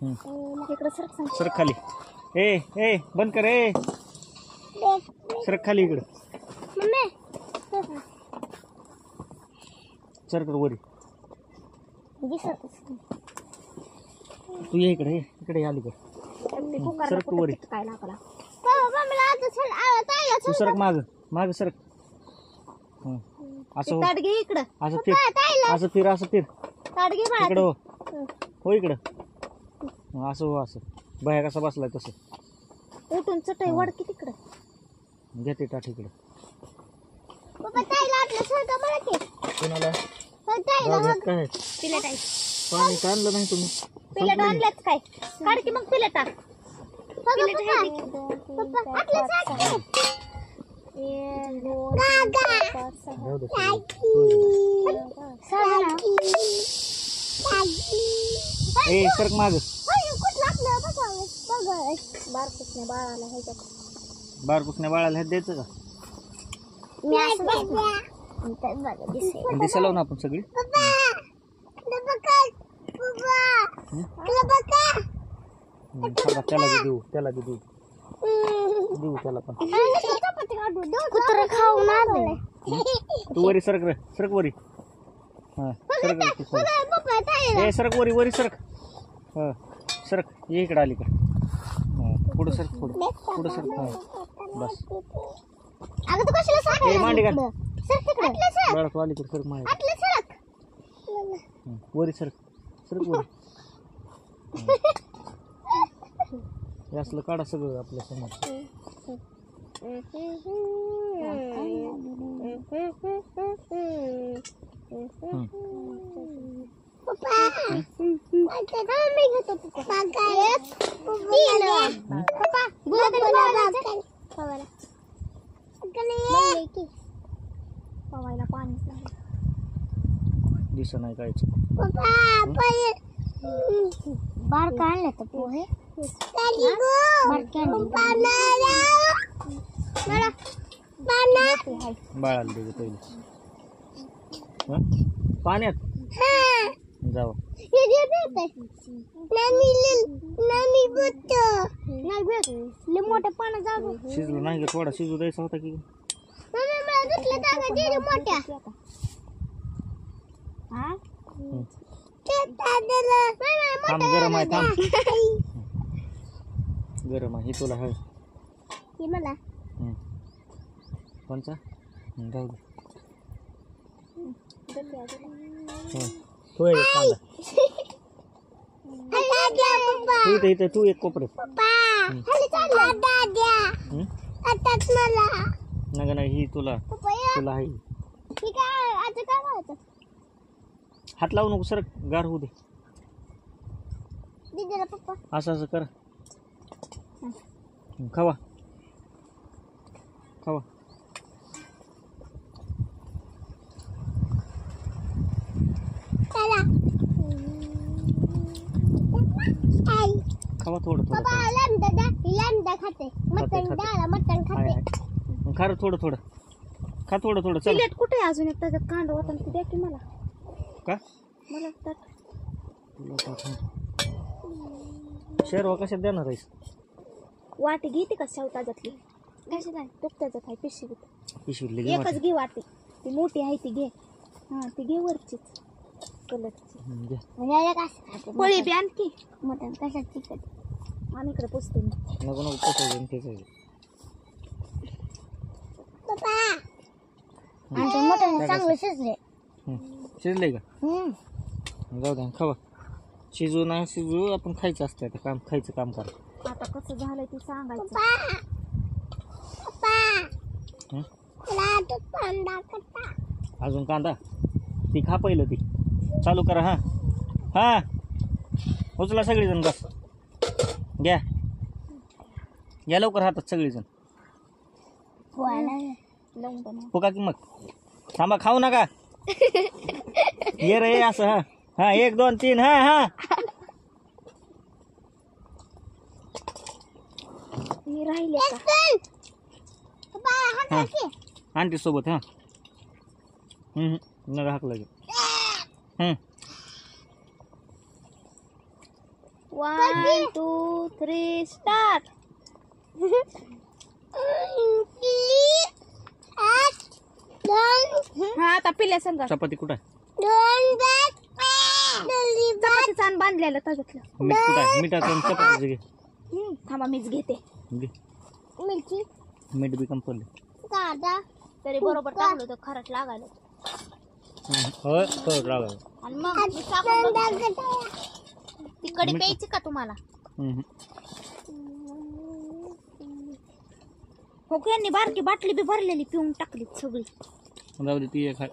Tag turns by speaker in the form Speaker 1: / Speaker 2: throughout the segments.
Speaker 1: इकडे सरक
Speaker 2: सरक खाली. ए बंद कर. सरक खाली इकडे. सरक वरी. तू ये इकडे. इकडे आली कर. सरक तू वरी. तू सरक माग सरक. असं
Speaker 1: इकडं
Speaker 2: असं फिर. असं फिर इकडं. हो इकडं. असं हो असं. बाया कसा बसलाय तसं.
Speaker 1: उठून चटई वडकी तिकडं.
Speaker 2: घेते टाठ इकडं.
Speaker 1: कोणाला
Speaker 2: काय
Speaker 1: पिलेट आहे.
Speaker 2: पाणी का आणलं नाही तुम्ही?
Speaker 1: पिलेट आणल्यात काय? काढ की मग पिलेट.
Speaker 2: सरक माग. बारकुसने बाळाला हेच द्यायचं का? दिसायला ना आपण सगळी. त्याला देऊ त्याला देऊ त्याला पण. तू वरी सरक रे. सरक वरी. हा सरक वरी सरक. सरक. ये इकडे आली का? पुढं सरक. पुढं सरक. बस. मांडी घाल. बरं तू अलीकडे सरक. वरी सरक वरी. हे असलं काढा सगळं आपल्या समोर. दिसत नाही कायच.
Speaker 1: बार का आणलं तर पोहे.
Speaker 2: बाळाला दे पहिले. पाण्यात जावं.
Speaker 1: मोठ्या पाण्यात जाऊ.
Speaker 2: शिजलं नाही का? थोडा शिजू द्यायचा होता की. थांब गरम आहे. थांब गरम आहे. तुला हळ
Speaker 1: मला
Speaker 2: कोणचा जाऊ दे. तू इथं तू एक कोपऱ्यात. नाही ही तुला आहे. हात लावू नको. सरक. गार होऊ दे. असं कर. खावा. खावा थोडं खा थोडं. खा थोडं. चल.
Speaker 1: प्लेट कुठे आहे अजून? एक त्याच्यात कांदा होता ती द्या की मला.
Speaker 2: का
Speaker 1: मला
Speaker 2: शेरवा कशात देणार आहेस?
Speaker 1: वाटी घेते का शेव ताज्यातली? कशाला तो त्याच्यात आहे
Speaker 2: पिशवीतली
Speaker 1: एकच घे वाटी. ती मोठी आहे ती घे. हा ती घे वरचीच कलरची. पळी बी आणखी मटण कशात चिकट आम्ही इकडे पोचते.
Speaker 2: नको पोचायचं.
Speaker 1: मटण चांगलं
Speaker 2: शिजले का? जाऊ द्या. खावा. शिजू नाही शिजू आपण खायचं असतं. आता खायचं काम करा.
Speaker 1: आता कसं झालंय ते सांगायचं.
Speaker 2: अजून कांदा ती खा पहिलं. ती चालू करा. हा उचला सगळीजण. बस घ्या लवकर हातात सगळीजण. फुका की मग. थांबा खाऊ नका. ये रे असं. हा 1 2 3. हा
Speaker 1: राहिले
Speaker 2: आंटी सोबत. नका हाक लागेल.
Speaker 1: 1 2 3 स्टार्ट. हा आता पिल्या संघ
Speaker 2: चपाती कुठं आहे?
Speaker 1: चपातीचं आण बांधलेलं त्याच्यातलं.
Speaker 2: मीठ कुठं आहे? मिठाचं आणि चपातीचं घे.
Speaker 1: थांबा मीच घेते.
Speaker 2: घे.
Speaker 1: मिरची
Speaker 2: मीठ बी कम पडले.
Speaker 1: कांदा तरी बरोबर टाकलं तर खरंच लागायला.
Speaker 2: होय हो रागा.
Speaker 1: आणि मग मी टाकून बघते. ती कढी प्यायची का तुम्हाला? हो की यांनी बारकी बाटली बी भरलेली पिऊन टाकली सगळी.
Speaker 2: जाऊ दे ती एक आहे.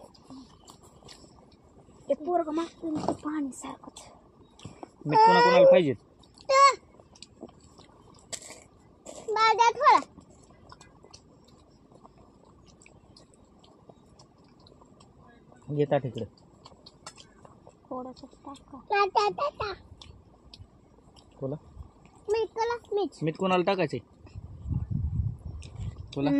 Speaker 1: ते पोरग मागून ते पाणी सारखंच.
Speaker 2: मीठ कोणाकोणाला पाहिजे? घेता तिकडे
Speaker 1: थोडंसं टाका.
Speaker 2: तुला
Speaker 1: मीठ
Speaker 2: मीठ कोणाला टाकायचे? तुला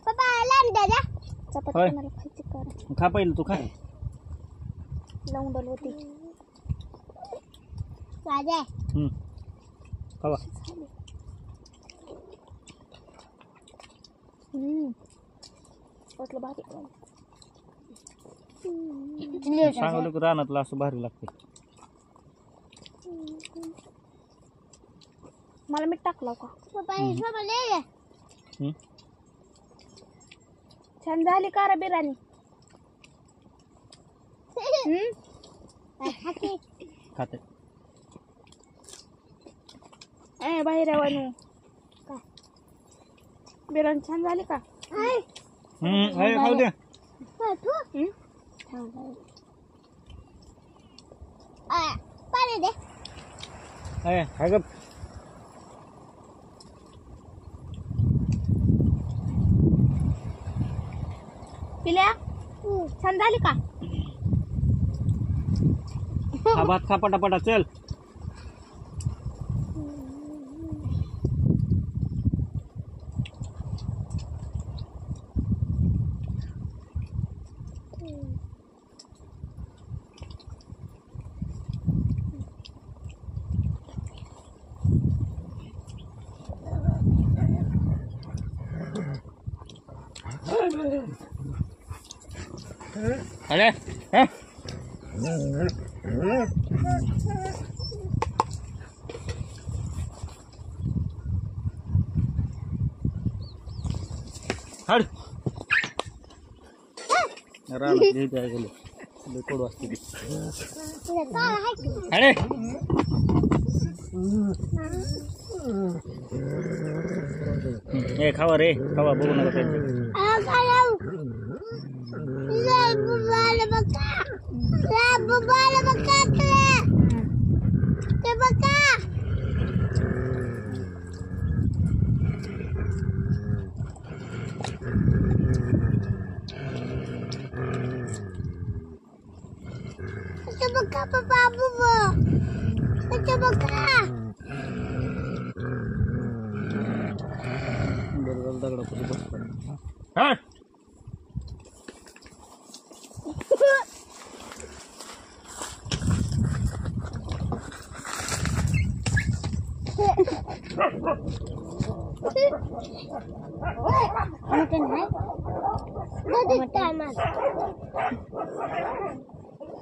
Speaker 1: पप्पा लांब दादा चपाती मला खायची कर.
Speaker 2: खा पहिलं तू खा.
Speaker 1: लावून डल होती राजा.
Speaker 2: खावा.
Speaker 1: वाटलं भारी.
Speaker 2: सांगलं की रानातलं असं भारी लागते.
Speaker 1: मला मीठ टाकलं का पप्पा? छान झाली का रे बिर्याणी?
Speaker 2: खाते
Speaker 1: बाहेर वानू का बिर्याणी छान झाली का?
Speaker 2: खाऊ दे.
Speaker 1: पाणी दे.
Speaker 2: काय ग
Speaker 1: पिल्या छान झाली का?
Speaker 2: हा भात खा पटापटा चल. अरे हड कोड वाजते. अरे खावा रे खावा बघू नका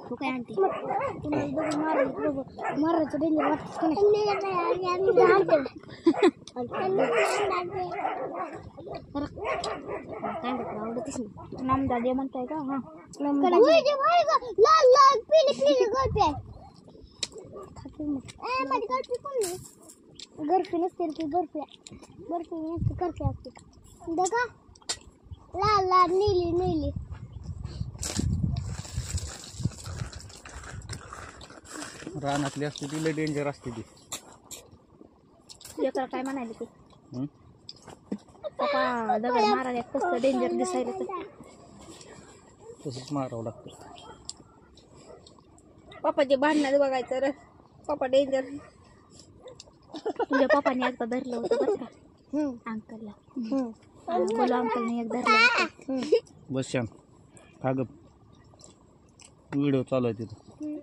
Speaker 1: तू काय आणते? मारायचं डेंजर वाटत आवडतच नाही. नामदादे म्हणताय का? हा लाल लाल पिली पिली गरपी गरपी नसते ती बर्फी नसते करपी असते का? लाल लाल नीली नीली
Speaker 2: रानातली असते ती लय डेंजर असते ती.
Speaker 1: एकाला काय म्हणाले ते पप्पा दगड मारायला कसं डेंजर दिसायला तर
Speaker 2: तसंच मारावं लागतं.
Speaker 1: पप्पाचे भांडणात बघायचं रे. पप्पा डेंजर. तुझ्या पप्पाने एकदा धरलं होतं बरं का? अंकलला बोला अंकलने एकदा
Speaker 2: बस शांत खा गप व्हिडिओ चालू आहे तिथं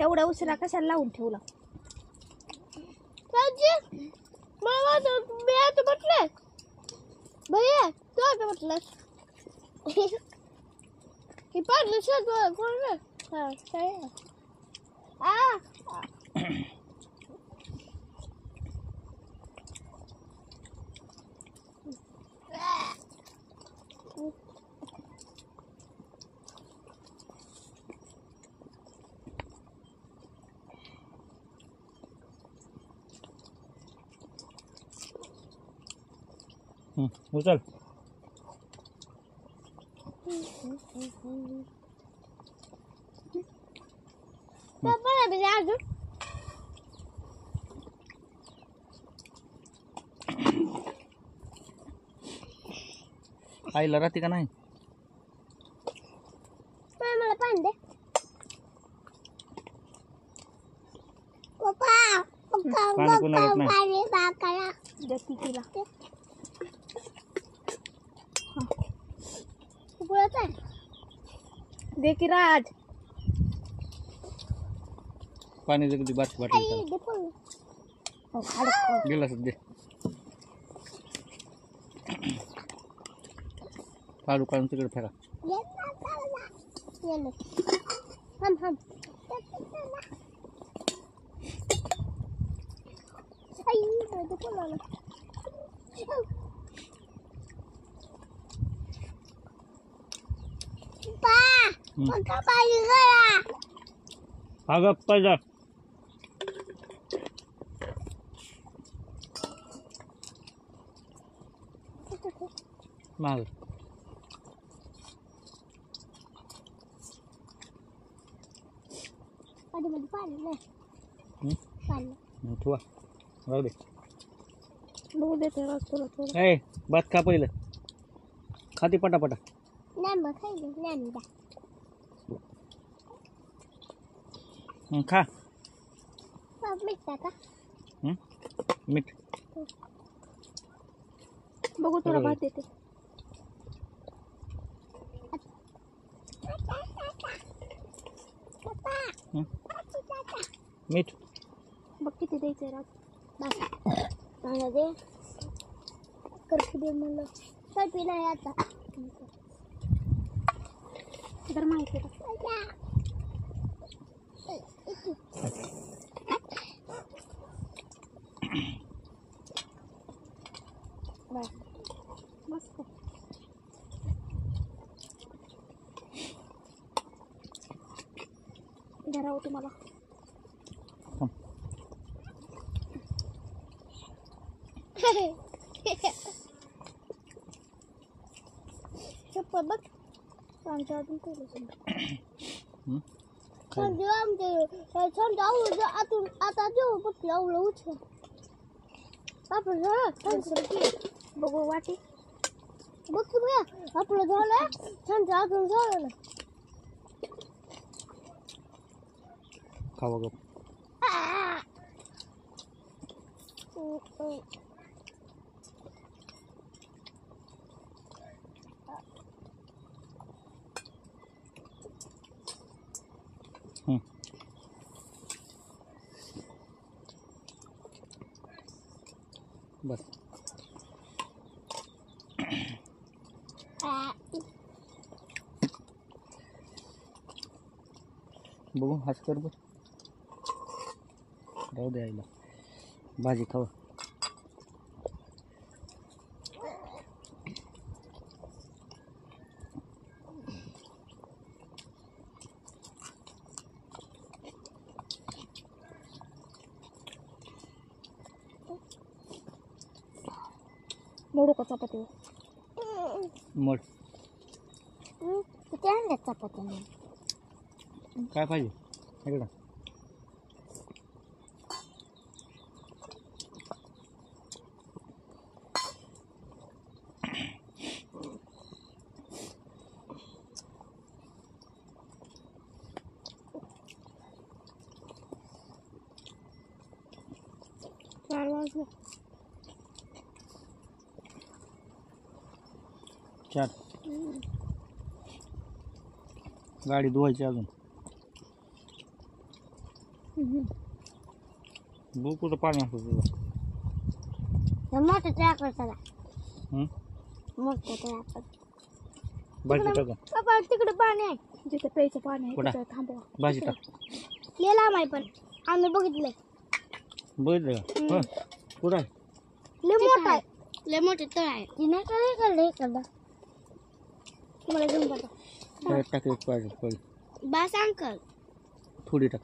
Speaker 1: एवढा उशिरा कशाला लावून ठेवला मी आता म्हटलं भैया तू आता म्हटलं हे पाडलं सगळं कोण हा काय
Speaker 2: उचल आईला राहते का नाही
Speaker 1: मला पाणी दे पप्पा
Speaker 2: पाणी कोणाला येत नाही
Speaker 1: देती तिला दे की राज
Speaker 2: पाणी जगदी बारकी बाटली गेला दे काढू काढून तिकडे फेका अगं पहिला माग ठेवा राहू दे
Speaker 1: बघू देते राज तुला थोडं
Speaker 2: ए भात खा पहिलं खाती पटापटा खा मीठ
Speaker 1: बघू तुला भात देते
Speaker 2: मीठ
Speaker 1: बघ किती द्यायचंय राज चांगला दे करपू दे म्हणलं स्वयंपी नाही आता तर माहिती मस्त धरावं तुम्हाला चप्पल बघ आमच्या अजून केलं आतून आता जेव बघ आवलं उठ आपण झालं बघू वाटी बघ की भैया आपलं झालं छान अजून झालं ना
Speaker 2: खावा गप बस बघू हाच कर बघ राहू दे आईला भाजी खावा
Speaker 1: मोडू का चपाती
Speaker 2: मठ
Speaker 1: किती आणल्यात चपात्या
Speaker 2: काय पाहिजे इकडं
Speaker 1: वाजले
Speaker 2: 4 गाडी धुवायची अजून बघ कुठं पाणी असतं तुझं
Speaker 1: मोठं ट्रॅक्टर चला
Speaker 2: हं?
Speaker 1: मोठं ट्रॅक्टर
Speaker 2: भाजी टाक
Speaker 1: पप्पा तिकडे पाणी आहे जिथे प्यायचं पाणी आहे
Speaker 2: कुठं?
Speaker 1: तिथं थांबवा
Speaker 2: भाजी टाक
Speaker 1: लय लांब आहे पण आम्ही बघितलंय
Speaker 2: बघितलं का हं. कुठं आहे
Speaker 1: लय मोठं आहे लय मोठे तळ आहे तिने काय करलं इकडं तुम्हाला घेऊन जातो
Speaker 2: काय टाक एक पाहिजे पहिले
Speaker 1: बस अंकल
Speaker 2: थोडी टाक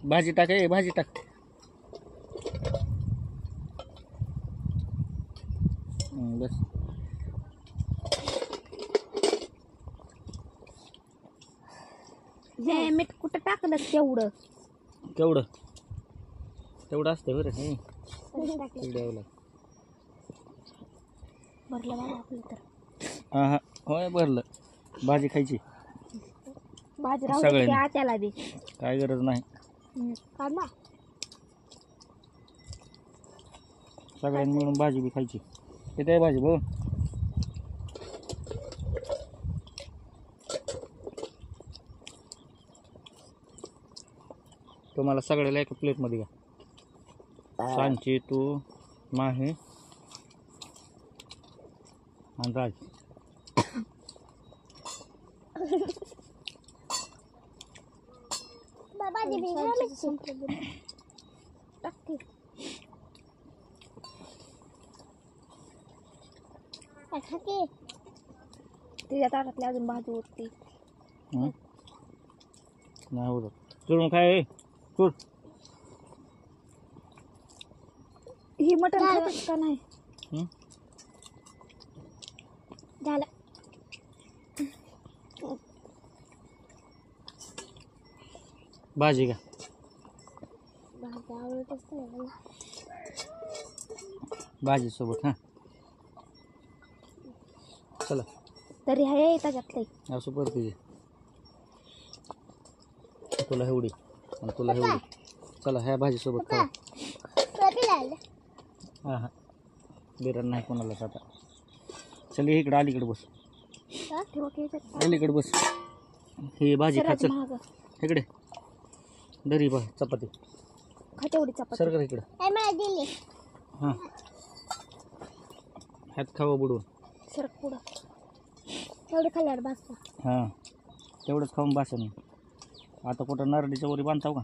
Speaker 2: भाजी टाक ए भाजी टाक बस
Speaker 1: हे मीठ कुठं टाकलं तेवढं
Speaker 2: केवढं तेवढं असतं बरं तेवढं
Speaker 1: भरलं मला आपलं तर
Speaker 2: हां हां होय भरलं भाजी खायची
Speaker 1: भाजी राहू
Speaker 2: सगळ्यांनी.
Speaker 1: दे आत्याला दे
Speaker 2: काय गरज नाही
Speaker 1: काढला
Speaker 2: सगळ्यांनी मिळून भाजी बी खायची किती आहे भाजी बघ तुम्हाला सगळ्याला एका प्लेटमध्ये घ्या सांची तू माहे आणि राज
Speaker 1: भाजी टाकते तिच्या ताटातली अजून भाजी उरते
Speaker 2: नाही होत चुरून काय चूर
Speaker 1: ही मटण खातेस का नाही झालं
Speaker 2: भाजी का
Speaker 1: भाजी आवडतच नाही मला
Speaker 2: भाजी सोबत हां चला
Speaker 1: तरी आहे त्याच्यातलं
Speaker 2: असं परत तुला एवढी आणि तुला एवढी चला ह्या भाजीसोबत खाऊ हां हां बिरण नाही कोणालाच आता चल इकडं अलीकडे बस अलीकडे बस ही भाजी खा चल इकडे दरी बा चपाती
Speaker 1: तेवढी चपाती
Speaker 2: सरकार इकडं हां ह्यात खावा बुडवून
Speaker 1: सरक पुढं तेवढं खाल्ल्यावर बसता
Speaker 2: हां तेवढंच खाऊन बासा नाही आता कुठं नारळीच्या वरी बांधताव का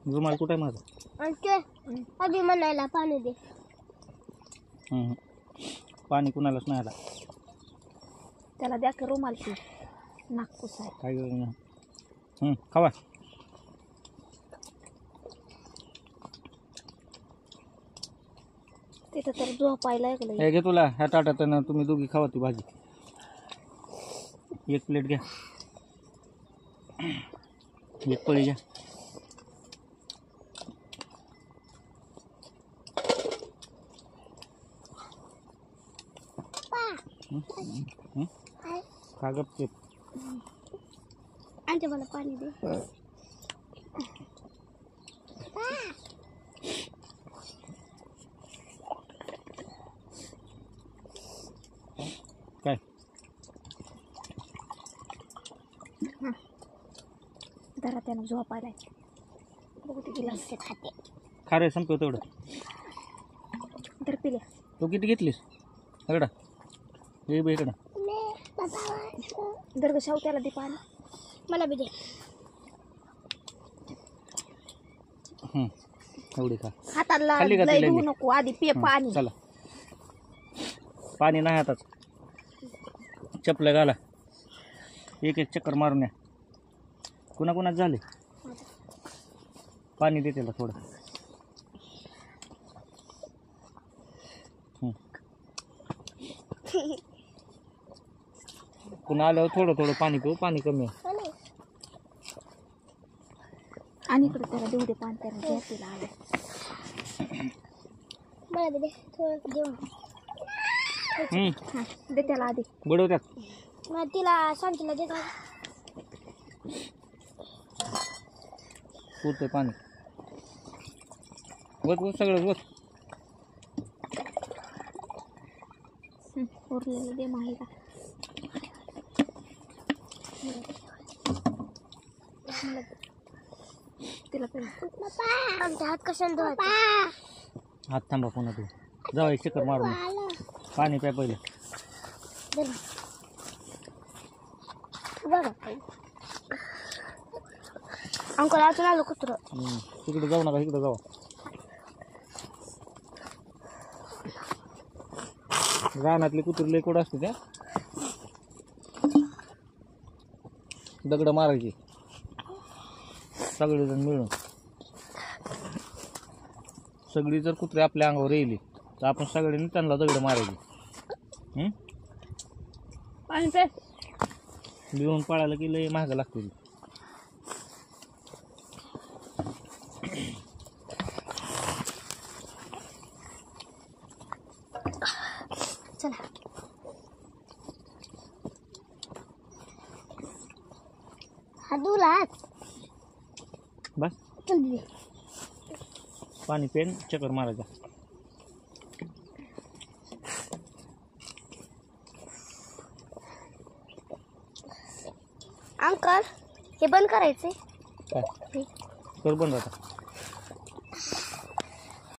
Speaker 2: रुमाल कुठं आहे माझा
Speaker 1: आधी म्हणायला पाणी दे
Speaker 2: पाणी कुणालाच नाही आला
Speaker 1: त्याला द्या की रुमालची नागपूस आहे
Speaker 2: काय गरज नाही खावा
Speaker 1: तिथं तर झोपायला ऐकलं
Speaker 2: हे घे तुला ह्या ताटात तुम्ही दोघी खावा ती भाजी एक प्लेट घ्या एक पळी घ्या खा गपचूप
Speaker 1: आणते मला पाणी दे
Speaker 2: काय
Speaker 1: जरा त्यानं झोपायला बघू ते गिलास खाते
Speaker 2: खा रे संपव तेवढं
Speaker 1: तर पिल्या
Speaker 2: तू किती घेतलीस इकडं ये बे इकडं
Speaker 1: दर शाव त्याला दे पाणी मला बी दे
Speaker 2: एवढी खा
Speaker 1: हाताला
Speaker 2: खाल्ली का
Speaker 1: लय
Speaker 2: ती
Speaker 1: धुवू
Speaker 2: लई?
Speaker 1: नको आधी पे पाणी
Speaker 2: चला पाणी नाही हाताच चपलं घाला एक एक चक्कर मारून या कुणाकुणाच झाले पाणी दे त्याला थोडं पुन्हा आल्यावर थोडं थोडं पाणी पिऊ पाणी कमी आहे
Speaker 1: आणि इकडे त्याला देऊ दे पाणी त्याला झोपेला आलं मला बी दे थोडं जेवण हां दे त्याला आधी
Speaker 2: बुडवत्यात
Speaker 1: मग तिला शांतीला दे का
Speaker 2: पुरतंय पाणी वत सगळं वत
Speaker 1: उरलेलं दे माहिती तिला आमच्या हात कशाने धुवायचे
Speaker 2: हात थांबा पुन्हा तू जाऊ एक चक्कर मारून पाणी प्या पहिलं
Speaker 1: बघा अंकल अजून आलो कुत्र
Speaker 2: तिकडे जाऊ नका इकडे जाऊ रानातले कुत्रे लय कुठं असते त्या दगड मारायची सगळेजण मिळून सगळी जर कुत्रे आपल्या अंगावर येईल तर आपण सगळ्यांनी त्यांना दगड मारायची
Speaker 1: पाणी पे
Speaker 2: लिहून पळायला की लय महाग लागते
Speaker 1: चला हात
Speaker 2: बस
Speaker 1: चल दे
Speaker 2: पाणी पेन चक्कर मारायचा
Speaker 1: अंकल हे बंद करायचे
Speaker 2: काय कर बंद आता